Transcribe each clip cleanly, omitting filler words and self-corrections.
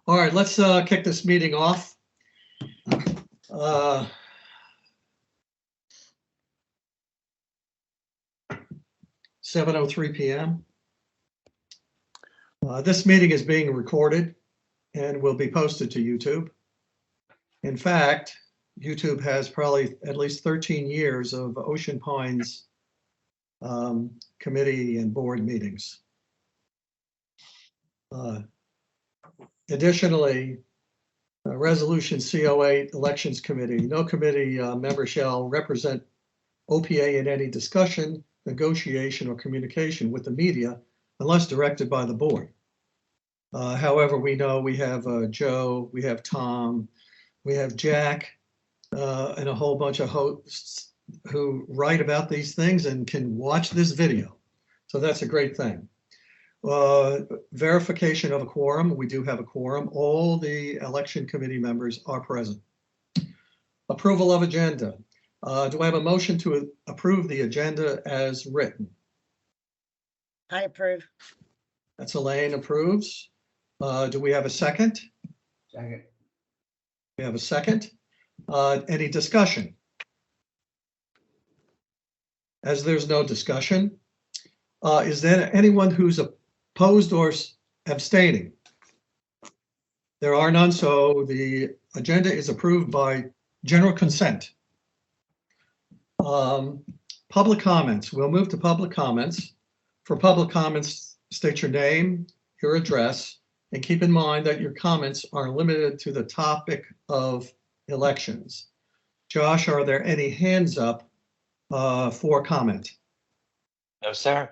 All right, let's kick this meeting off. 7:03 p.m. This meeting is being recorded and will be posted to YouTube. In fact, YouTube has probably at least 13 years of Ocean Pines committee and board meetings. Additionally, Resolution C08 Elections Committee, no committee member shall represent OPA in any discussion, negotiation, or communication with the media unless directed by the board. However, we know we have Joe, we have Tom, we have Jack, and a whole bunch of hosts who write about these things and can watch this video. So that's a great thing. Verification of a quorum. We do have a quorum. All the election committee members are present. Approval of agenda. Do I have a motion to approve the agenda as written? I approve. That's Elaine approves. Do we have a second? Second. We have a second. Any discussion? As there's no discussion, is there anyone who's opposed or abstaining? There are none, so the agenda is approved by general consent. Public comments. We'll move to public comments. For public comments, state your name, your address, and keep in mind that your comments are limited to the topic of elections. Josh, are there any hands up for comment? No, sir.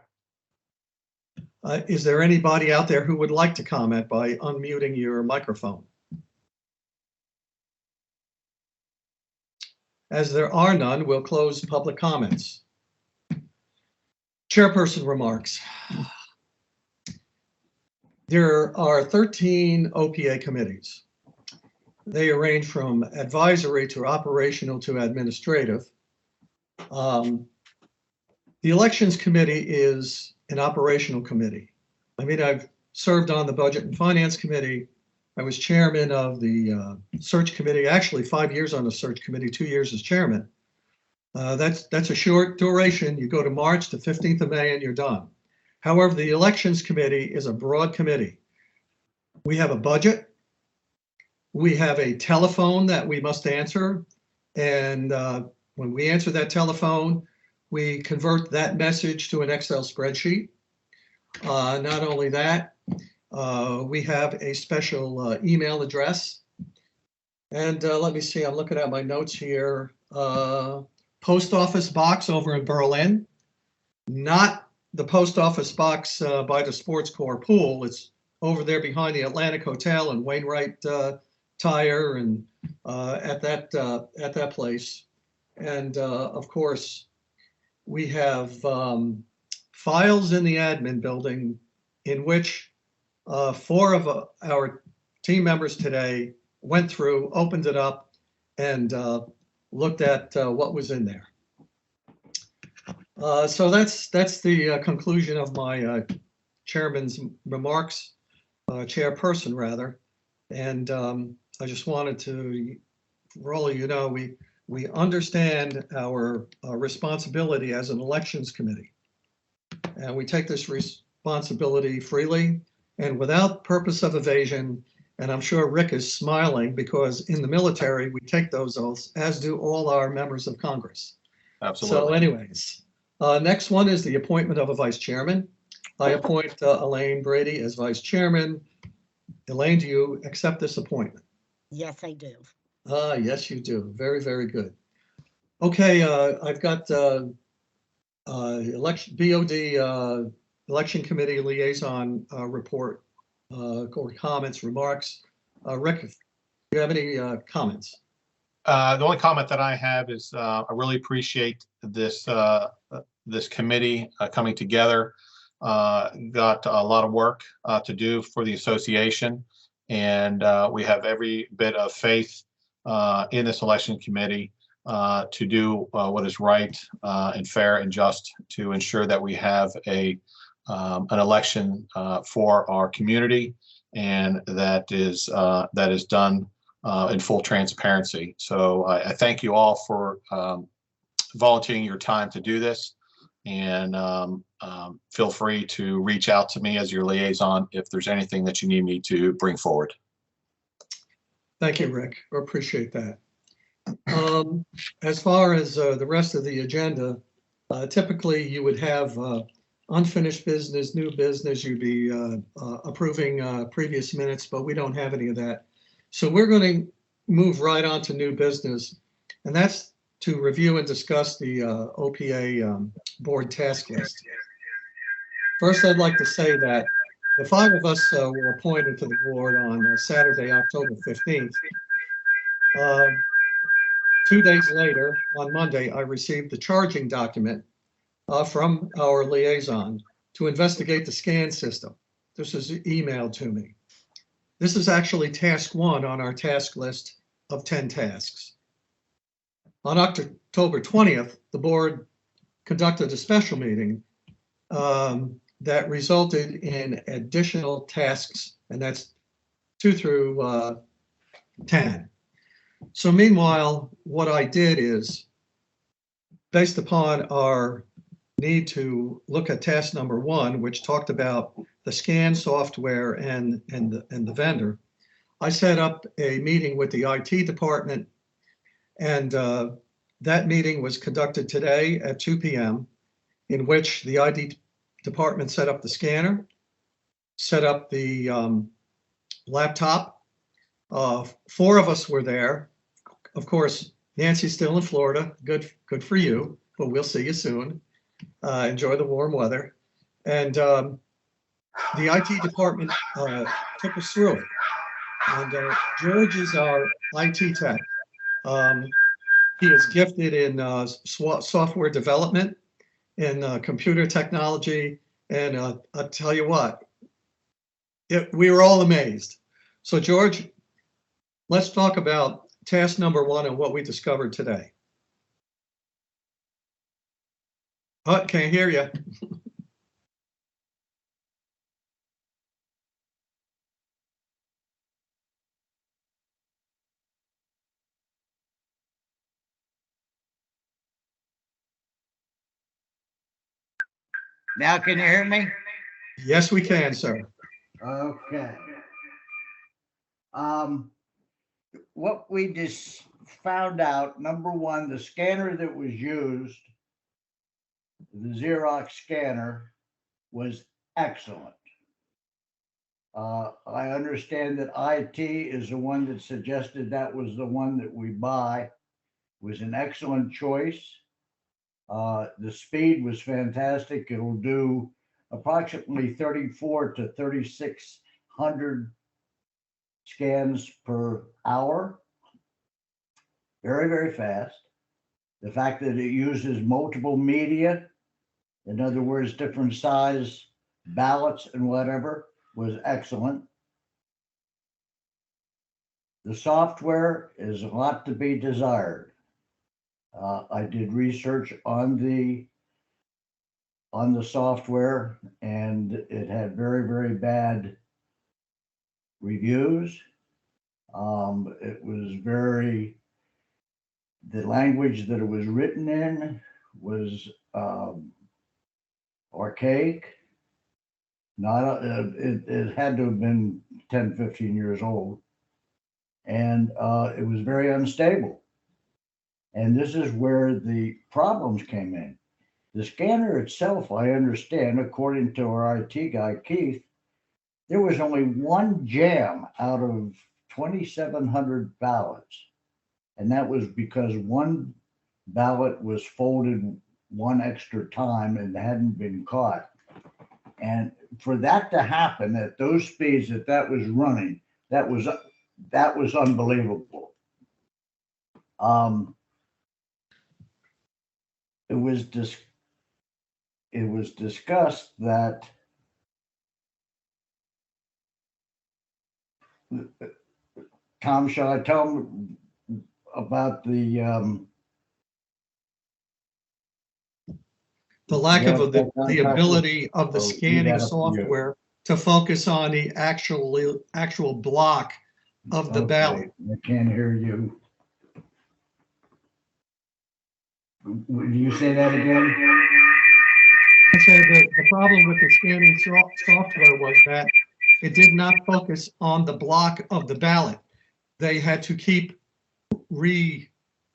Is there anybody out there who would like to comment by unmuting your microphone? As there are none, we'll close public comments. Chairperson remarks. There are 13 OPA committees. They range from advisory to operational to administrative. The elections committee is an operational committee. I mean, I've served on the budget and finance committee. I was chairman of the search committee, actually 5 years on the search committee, 2 years as chairman. That's a short duration. You go to March the 15th of May and you're done. However, the elections committee is a broad committee. We have a budget. We have a telephone that we must answer. And when we answer that telephone, we convert that message to an Excel spreadsheet. Not only that, we have a special email address. And let me see, I'm looking at my notes here. Post office box over in Berlin, not the post office box by the Sports Core pool. It's over there behind the Atlantic Hotel and Wainwright Tire and at that place. And of course, we have files in the admin building in which 4 of our team members today went through, opened it up, and looked at what was in there. So that's the conclusion of my chairman's remarks, chairperson rather. And I just wanted to, for all of you know, we understand our responsibility as an elections committee. And we take this responsibility freely and without purpose of evasion. And I'm sure Rick is smiling because in the military, we take those oaths, as do all our members of Congress. Absolutely. So anyways, next one is the appointment of a vice chairman. I appoint Elaine Brady as vice chairman. Elaine, do you accept this appointment? Yes, I do. Yes, you do. Very, very good. Okay, I've got BOD election committee liaison report or comments, remarks. Rick, do you have any comments? The only comment that I have is I really appreciate this this committee coming together. Got a lot of work to do for the association, and we have every bit of faith in this election committee to do what is right and fair and just to ensure that we have an election for our community and that is done in full transparency. So I thank you all for volunteering your time to do this, and feel free to reach out to me as your liaison if there's anything that you need me to bring forward. Thank you, Rick. I appreciate that. As far as the rest of the agenda, typically you would have unfinished business, new business, you'd be approving previous minutes, but we don't have any of that. So we're going to move right on to new business, and that's to review and discuss the OPA board task list. First, I'd like to say that the 5 of us were appointed to the board on Saturday, October 15th. 2 days later, on Monday, I received the charging document from our liaison to investigate the SCAN system. This was emailed to me. This is actually task 1 on our task list of 10 tasks. On October 20th, the board conducted a special meeting that resulted in additional tasks, and that's 2 through 10. So meanwhile, what I did is, based upon our need to look at task number 1, which talked about the SCAN software and the vendor, I set up a meeting with the IT department, and that meeting was conducted today at 2 p.m., in which the IT department set up the scanner, set up the laptop. 4 of us were there. Of course, Nancy's still in Florida. Good for you, but we'll see you soon. Enjoy the warm weather. And the IT department took us through it. And George is our IT tech. He is gifted in software development, in computer technology, and I'll tell you what, we were all amazed. So George, let's talk about task number 1 and what we discovered today. Oh, can't hear you. Now can you hear me? Yes, we can, sir. Okay. What we just found out, number 1, the scanner that was used, the Xerox scanner, was excellent. I understand that IT is the one that suggested that was the one that we buy. It was an excellent choice. The speed was fantastic. It'll do approximately 34 to 3,600 scans per hour. Very, very fast. The fact that it uses multiple media, in other words, different size ballots and whatever, was excellent. The software is a lot to be desired. I did research on the software, and it had very, very bad reviews. It was the language that it was written in was archaic. It had to have been 10, 15 years old. And it was very unstable. And this is where the problems came in. The scanner itself, I understand, according to our IT guy, Keith, there was only 1 jam out of 2,700 ballots. And that was because 1 ballot was folded 1 extra time and hadn't been caught. And for that to happen at those speeds that was running, that was unbelievable. It was discussed that Tom, shall I tell him about the lack of the ability of the scanning software to focus on the actual block of the Okay, ballot. I can't hear you. Will you say that again? I said that the problem with the scanning software was that it did not focus on the block of the ballot. They had to keep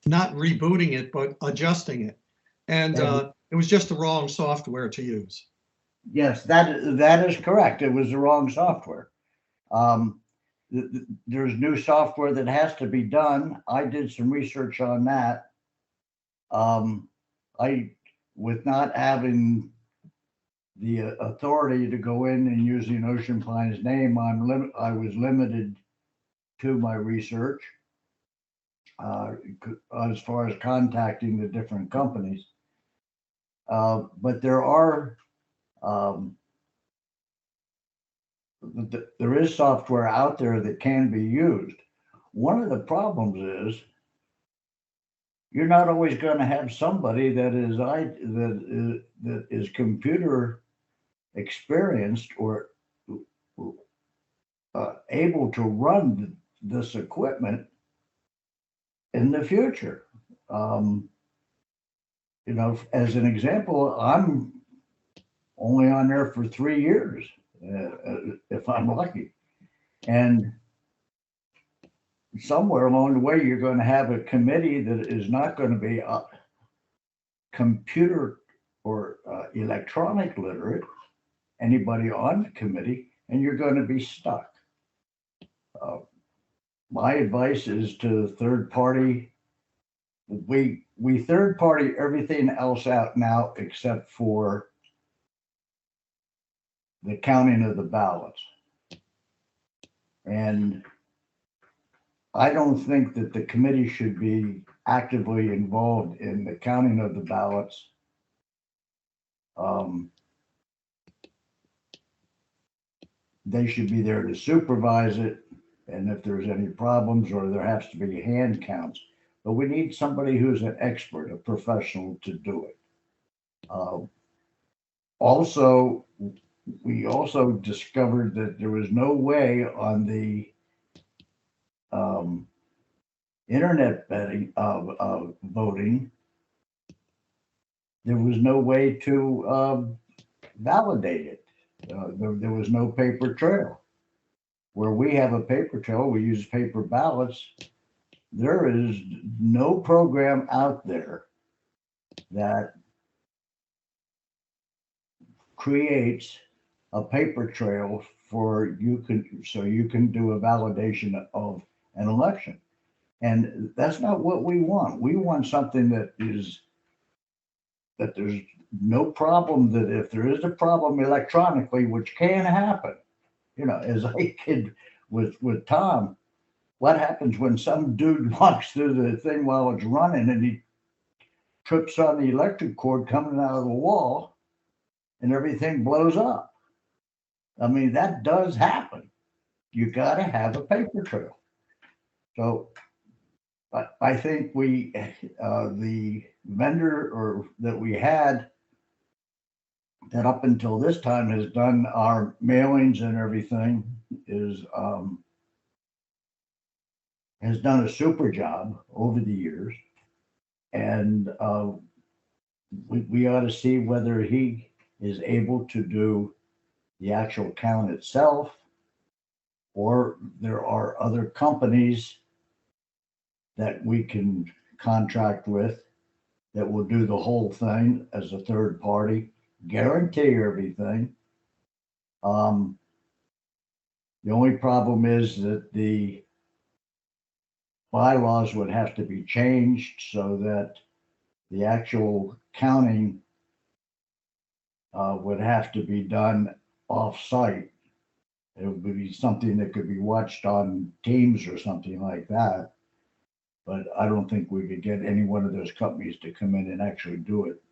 not rebooting it, but adjusting it. And it was just the wrong software to use. Yes, that is correct. It was the wrong software. There's new software that has to be done. I did some research on that. With not having the authority to go in and using Ocean Pines name, I was limited to my research as far as contacting the different companies. But there are there is software out there that can be used. One of the problems is you're not always going to have somebody that is computer experienced or able to run this equipment in the future. You know, as an example, I'm only on there for 3 years, if I'm lucky. And somewhere along the way, you're going to have a committee that is not going to be computer or electronic literate, anybody on the committee, and you're going to be stuck. My advice is to third party. We third party everything else out now except for the counting of the ballots. And I don't think that the committee should be actively involved in the counting of the ballots. They should be there to supervise it, and if there's any problems or there has to be hand counts. But we need somebody who's an expert, a professional to do it. Also, we also discovered that there was no way on the internet voting, there was no way to validate it. There was no paper trail. Where we have a paper trail, we use paper ballots. There is no program out there that creates a paper trail so you can do a validation of an election. And that's not what we want. We want something that there's no problem, that if there is a problem electronically, which can happen, you know, as I did with Tom, what happens when some dude walks through the thing while it's running and he trips on the electric cord coming out of the wall and everything blows up? I mean, that does happen. You got to have a paper trail. So I think the vendor that we had that up until this time has done our mailings and everything has done a super job over the years. And we ought to see whether he is able to do the actual count itself, or there are other companies that we can contract with that will do the whole thing as a third party, guarantee everything. The only problem is that the bylaws would have to be changed so that the actual counting would have to be done off-site. It would be something that could be watched on Teams or something like that. But I don't think we could get any one of those companies to come in and actually do it.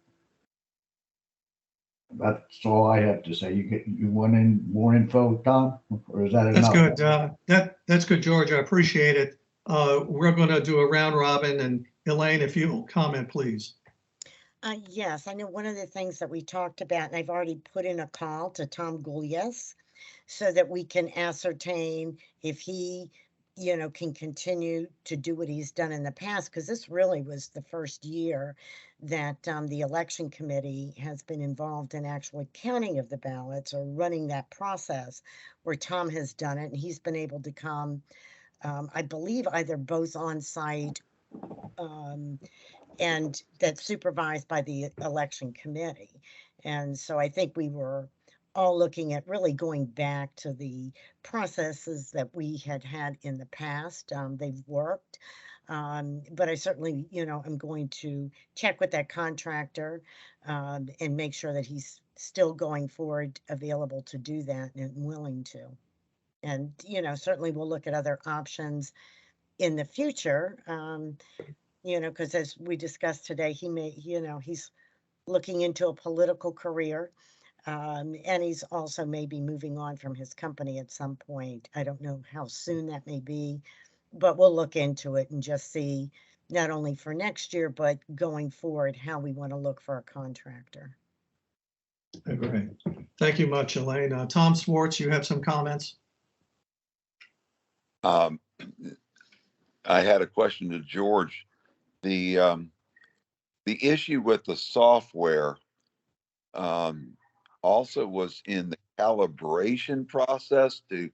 That's all I have to say. You want more info, Tom, or is that enough? That's good. That's good, George. I appreciate it. We're going to do a round robin, and Elaine, if you'll comment, please. Yes, I know one of the things that we talked about, and I've already put in a call to Tom Goulias, so that we can ascertain if he, can continue to do what he's done in the past, because this really was the first year that the election committee has been involved in actually counting of the ballots or running that process, where Tom has done it, and he's been able to come, I believe, either both on site and that's supervised by the election committee. And so I think we were all looking at really going back to the processes that we had had in the past. They've worked. But I certainly, I'm going to check with that contractor and make sure that he's still going forward, available to do that and willing to. And, certainly we'll look at other options in the future. Because as we discussed today, he may, he's looking into a political career. And he's also maybe moving on from his company at some point. I don't know how soon that may be, but we'll look into it and just see, not only for next year, but going forward, how we want to look for a contractor. Okay, great. Thank you much, Elaine. Tom Swartz, you have some comments? I had a question to George. The issue with the software also was in the calibration process to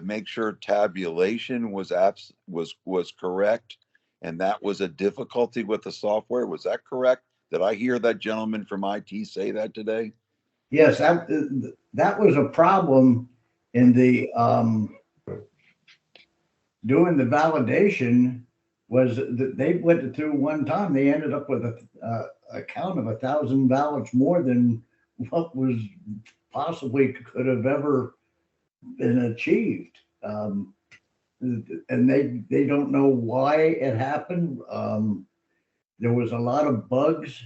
make sure tabulation was correct, and that was a difficulty with the software. Was that correct? Did I hear that gentleman from IT say that today? Yes, that was a problem in the doing the validation. Was that they went through one time, they ended up with a count of 1,000 ballots more than what was possibly could have ever been achieved. And they don't know why it happened. There was a lot of bugs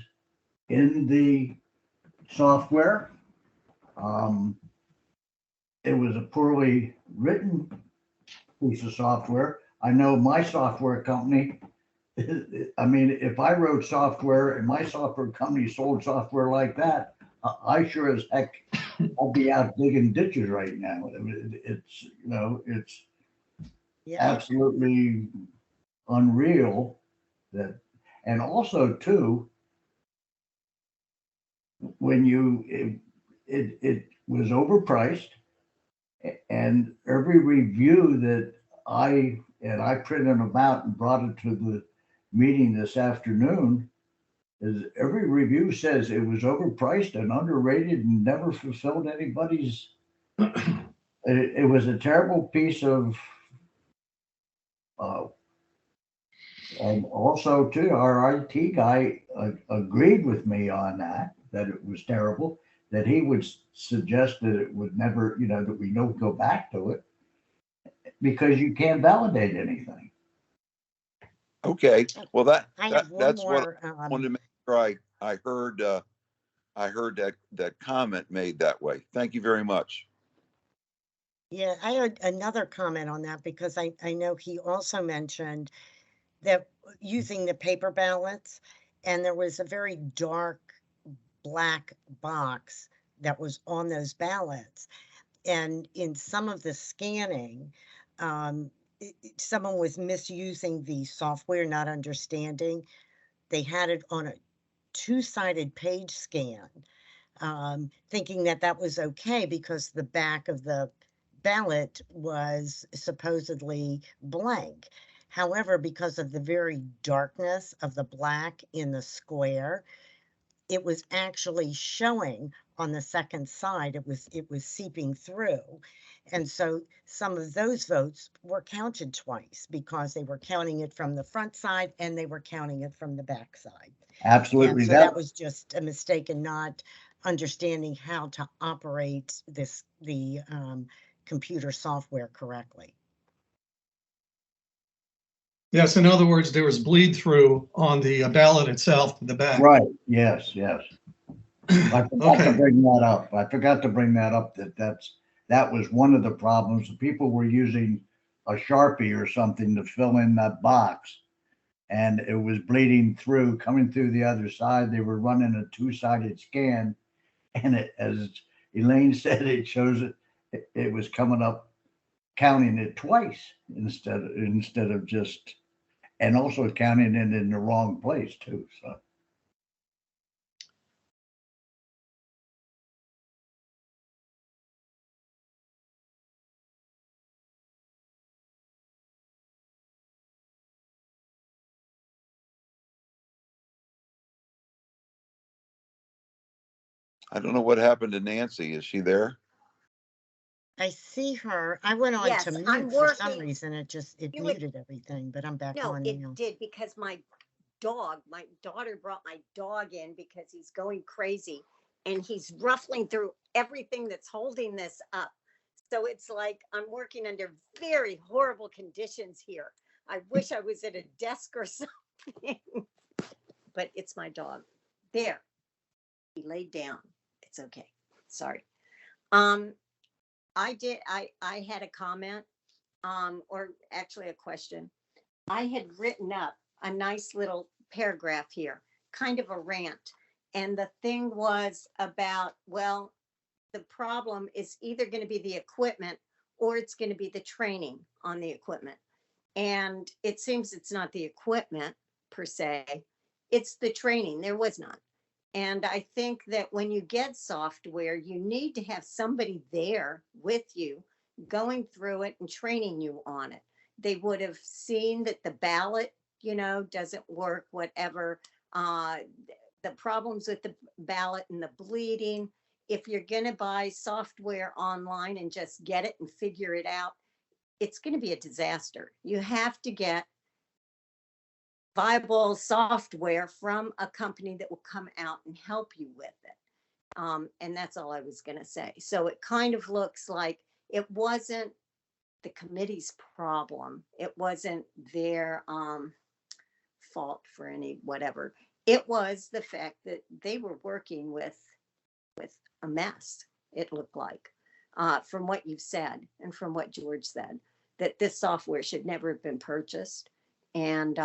in the software. It was a poorly written piece of software. I know my software company, I mean, if I wrote software and my software company sold software like that, I sure as heck, I'll be out digging ditches right now. It's, it's absolutely unreal that, and also too, when it was overpriced, and every review that I printed them out and brought it to the meeting this afternoon, is every review says it was overpriced and underrated and never fulfilled anybody's. It was a terrible piece of, and also too, our IT guy agreed with me on that it was terrible, that he would suggest that it would never, that we don't go back to it because you can't validate anything. Okay, well I have one that's more. what I wanted to make sure I heard that comment made that way. Thank you very much. Yeah, I had another comment on that, because I know he also mentioned that using the paper ballots, and there was a very dark black box that was on those ballots. And in some of the scanning, someone was misusing the software, not understanding. They had it on a two-sided page scan, thinking that was okay because the back of the ballot was supposedly blank. However, because of the very darkness of the black in the square, it was actually showing on the second side. It was seeping through. And so some of those votes were counted twice, because they were counting it from the front side and they were counting it from the back side. Absolutely. And so that was just a mistake in not understanding how to operate the computer software correctly. Yes, in other words, there was bleed through on the ballot itself to the back. Right. Yes. I forgot to Okay. bring that up. That was one of the problems. People were using a Sharpie or something to fill in that box, and it was bleeding through, coming through the other side. They were running a two-sided scan, and as Elaine said, it shows it was coming up, counting it twice instead of just, and also counting it in the wrong place too, so. I don't know what happened to Nancy. Is she there? I see her. I went on Yes, to I'm mute for some working. reason. It You would- muted everything, but I'm back No, on it now. did because my daughter brought my dog in because he's going crazy and he's ruffling through everything that's holding this up. So it's like I'm working under very horrible conditions here. I wish I was at a desk or something, but it's my dog. There, he laid down. It's okay. Sorry. I had a comment, or actually a question. I had written up a nice little paragraph here, kind of a rant. And the thing was about, well, the problem is either going to be the equipment or it's going to be the training on the equipment. And it seems it's not the equipment per se, it's the training. There was none. And I think that when you get software, you need to have somebody there with you going through it and training you on it. They would have seen that the ballot, doesn't work, whatever. The problems with the ballot and the bleeding. If you're going to buy software online and just get it and figure it out, it's going to be a disaster. You have to get viable software from a company that will come out and help you with it. And that's all I was going to say. So it kind of looks like it wasn't the committee's problem. It wasn't their fault for any whatever. It was the fact that they were working with a mess, it looked like, from what you've said and from what George said, that this software should never have been purchased. And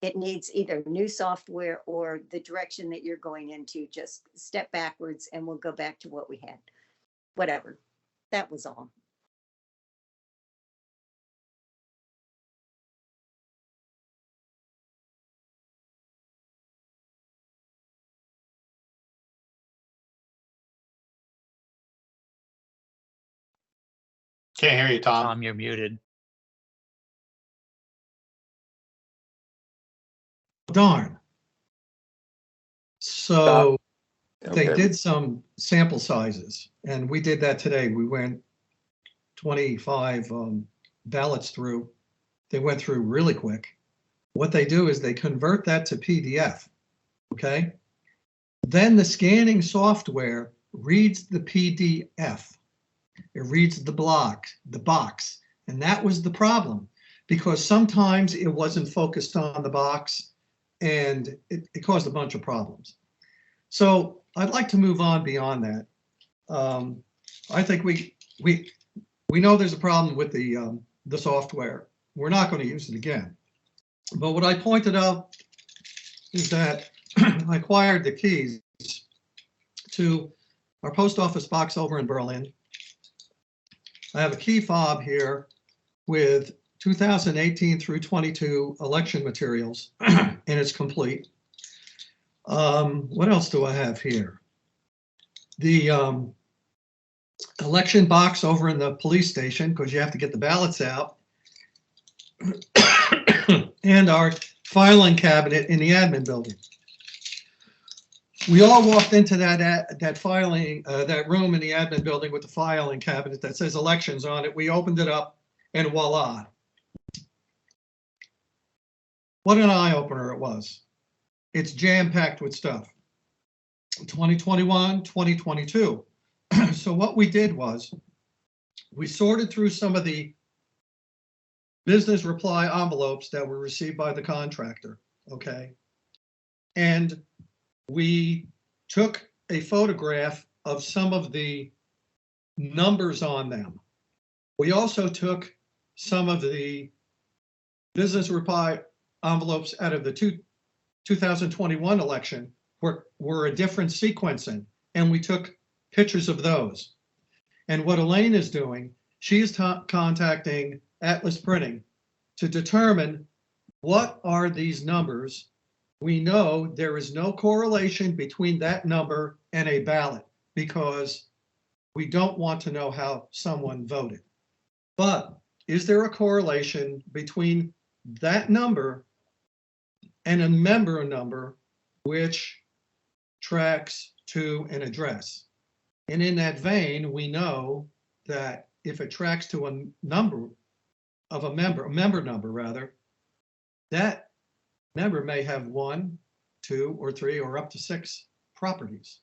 it needs either new software or the direction that you're going into, just step backwards and we'll go back to what we had. Whatever. That was all. Can't hear you, Tom. Tom, you're muted. Darn. So they Okay. did some sample sizes, and we did that today. We went 25 ballots through. They went through really quick. What they do is they convert that to PDF, okay? Then the scanning software reads the PDF. It reads the box, and that was the problem, because sometimes it wasn't focused on the box, and it caused a bunch of problems. So I'd like to move on beyond that. I think we know there's a problem with the software. We're not going to use it again. But what I pointed out is that I acquired the keys to our post office box over in Berlin. I have a key fob here with 2018 through 22 election materials, and it's complete. What else do I have here? The election box over in the police station, because you have to get the ballots out, and our filing cabinet in the admin building. We all walked into that filing, that room in the admin building with the filing cabinet that says elections on it. We opened it up, and voila. What an eye-opener it was. It's jam-packed with stuff. 2021, 2022. So what we did was we sorted through some of the business reply envelopes that were received by the contractor, okay? And we took a photograph of some of the numbers on them. We also took some of the business reply envelopes out of the 2021 election were a different sequencing, and we took pictures of those. And what Elaine is doing, she is contacting Atlas Printing to determine what are these numbers. We know there is no correlation between that number and a ballot because we don't want to know how someone voted. But is there a correlation between that number and a member number which tracks to an address? And in that vein, we know that if it tracks to a number of a member number rather, that member may have 1, 2, or 3, or up to 6 properties.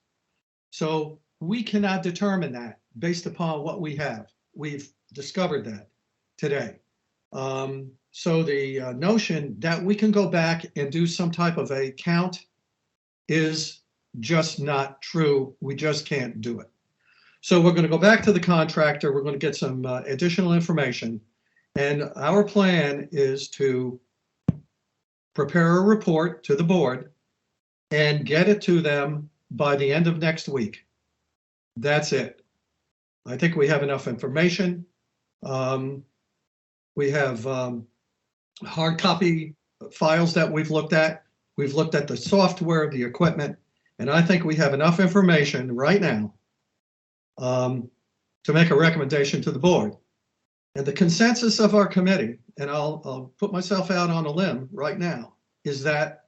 So we cannot determine that based upon what we have. We've discovered that today. So the notion that we can go back and do some type of a count is just not true. We just can't do it. So we're going to go back to the contractor. We're going to get some additional information. And our plan is to prepare a report to the board and get it to them by the end of next week. That's it. I think we have enough information. We have hard copy files that we've looked at. We've looked at the software, the equipment, and I think we have enough information right now to make a recommendation to the board. And the consensus of our committee, and I'll put myself out on a limb right now, is that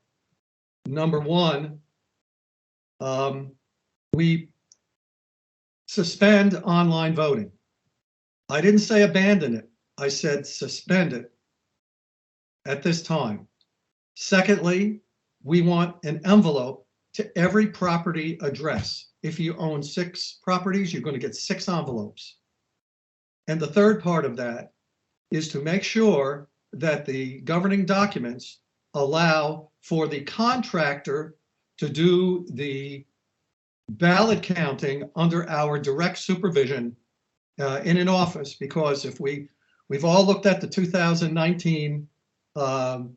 number one, we suspend online voting. I didn't say abandon it. I said suspend it at this time. Secondly, we want an envelope to every property address. If you own 6 properties, you're going to get 6 envelopes. And the third part of that is to make sure that the governing documents allow for the contractor to do the ballot counting under our direct supervision in an office, because if we've all looked at the 2019 YouTube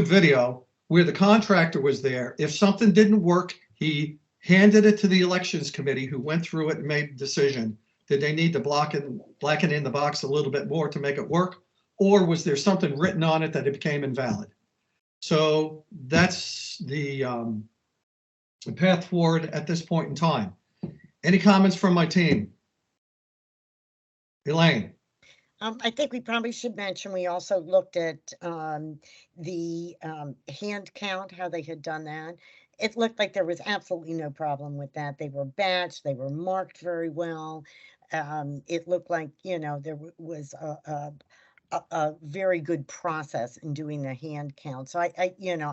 video where the contractor was there. If something didn't work, he handed it to the elections committee who went through it and made a decision. Did they need to blacken in the box a little bit more to make it work? Or was there something written on it that it became invalid? So that's the path forward at this point in time. Any comments from my team? Elaine? I think we probably should mention, we also looked at the hand count, how they had done that. It looked like there was absolutely no problem with that. They were batched, they were marked very well. It looked like, you know, there was a very good process in doing the hand count. So I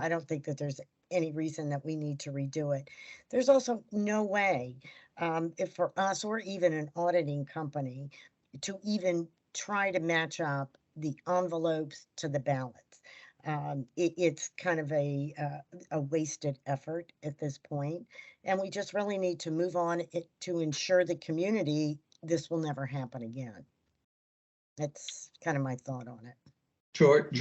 don't think that there's any reason that we need to redo it. There's also no way if for us or even an auditing company to even try to match up the envelopes to the ballots. It's kind of a wasted effort at this point, and we just really need to move on to ensure the community this will never happen again. That's kind of my thought on it. George,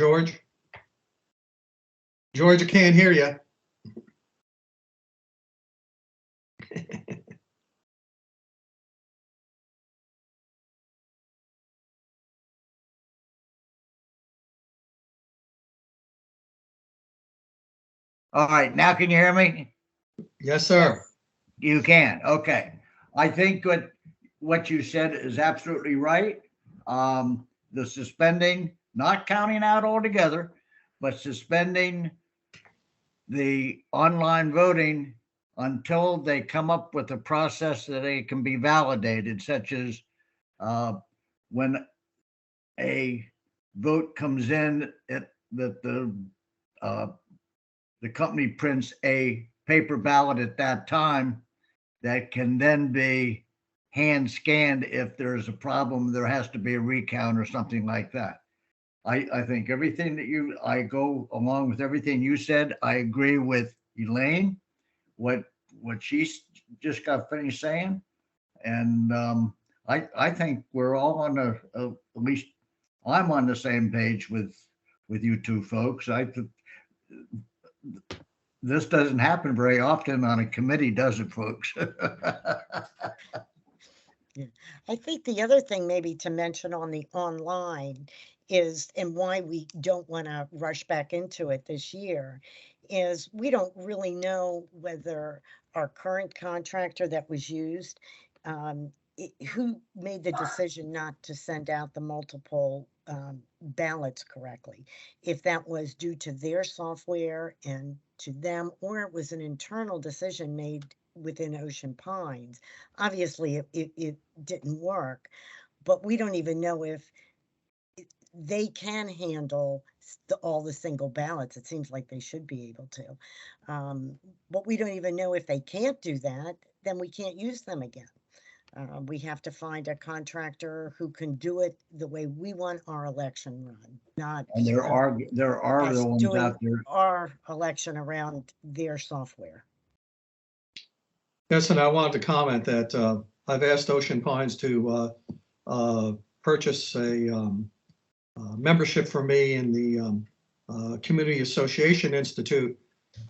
I can't hear you. All right, now can you hear me? Yes, sir. You can. Okay. I think what you said is absolutely right. The suspending, not counting out altogether, but suspending the online voting until they come up with a process that it can be validated, such as when a vote comes in that the company prints a paper ballot at that time that can then be hand scanned. If there's a problem, there has to be a recount or something like that. I think everything that I go along with everything you said. I agree with Elaine, what she just got finished saying. And I think we're all on at least I'm on the same page with you two folks. this doesn't happen very often on a committee, does it, folks? I think the other thing maybe to mention on the online is, and why we don't want to rush back into it this year, is we don't really know whether our current contractor that was used, who made the decision not to send out the multiple ballots correctly. If that was due to their software and to them, or it was an internal decision made within Ocean Pines. Obviously, it didn't work, but we don't even know if they can handle all the single ballots. It seems like they should be able to. But we don't even know if they can't do that, then we can't use them again. We have to find a contractor who can do it the way we want our election run, not And there are us the ones doing out there. our election around their software. Yes, and I wanted to comment that I've asked Ocean Pines to purchase a membership for me in the Community Association Institute,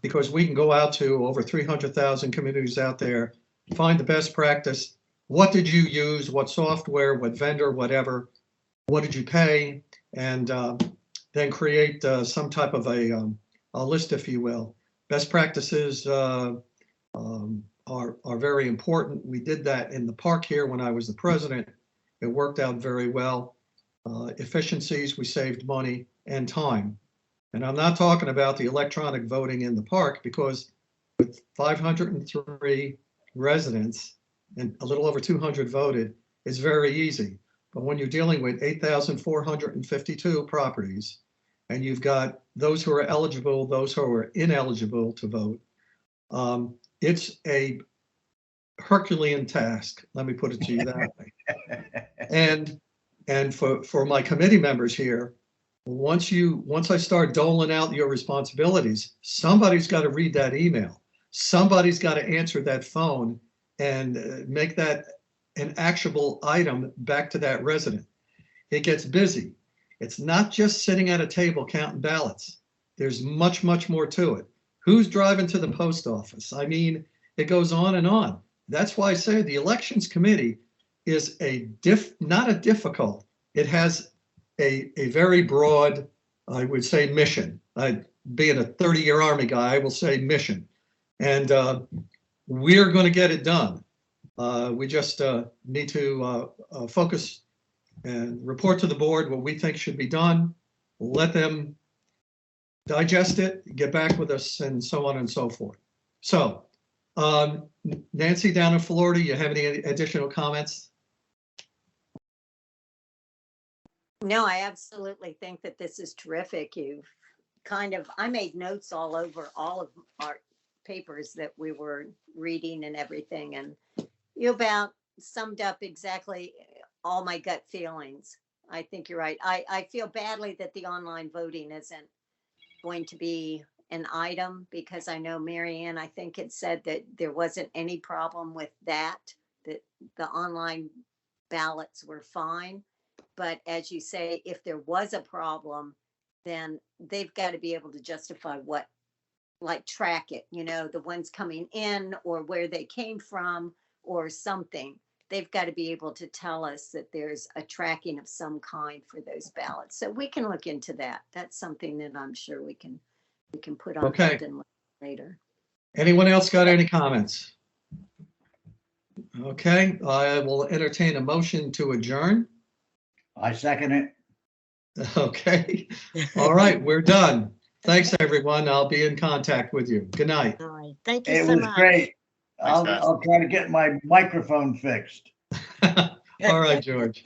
because we can go out to over 300,000 communities out there, find the best practice. What did you use? What software? What vendor? Whatever. What did you pay? And then create some type of a list, if you will. Best practices are very important. We did that in the park here when I was the president. It worked out very well. Efficiencies, we saved money and time. And I'm not talking about the electronic voting in the park, because with 503 residents and a little over 200 voted, it's very easy. But when you're dealing with 8,452 properties, and you've got those who are eligible, those who are ineligible to vote, it's a Herculean task. Let me put it to you that way. And for my committee members here, once I start doling out your responsibilities, somebody's got to read that email. Somebody's got to answer that phone and make that an actionable item back to that resident. It gets busy. It's not just sitting at a table counting ballots. There's much, much more to it. Who's driving to the post office? I mean, it goes on and on. That's why I say the elections committee is not a difficult, it has a very broad, I would say, mission. Being a 30-year Army guy, I will say mission. And we're going to get it done. We just need to focus and report to the board what we think should be done. Let them digest it, get back with us, and so on and so forth. So, Nancy down in Florida, you have any additional comments? No, I absolutely think that this is terrific. You've I made notes all over all of our papers that we were reading and everything, and you about summed up exactly all my gut feelings. I think you're right. I feel badly that the online voting isn't going to be an item, because I know Marianne, I think it said that there wasn't any problem with that the online ballots were fine. But as you say, if there was a problem, then they've got to be able to justify what, like track it, the ones coming in or where they came from or something. They've got to be able to tell us that there's a tracking of some kind for those ballots. So we can look into that. That's something that I'm sure we can put on Okay. hold and look later. Anyone else got any comments? Okay, I will entertain a motion to adjourn. I second it. Okay, all right, we're done. Thanks, everyone. I'll be in contact with you. Good night. All right, thank you It so was much. great. Thanks, guys. I'll try to get my microphone fixed. All right, George.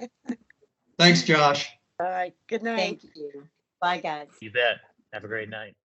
Thanks, Josh. All right, good night. Thank you. Bye, guys. You bet. Have a great night.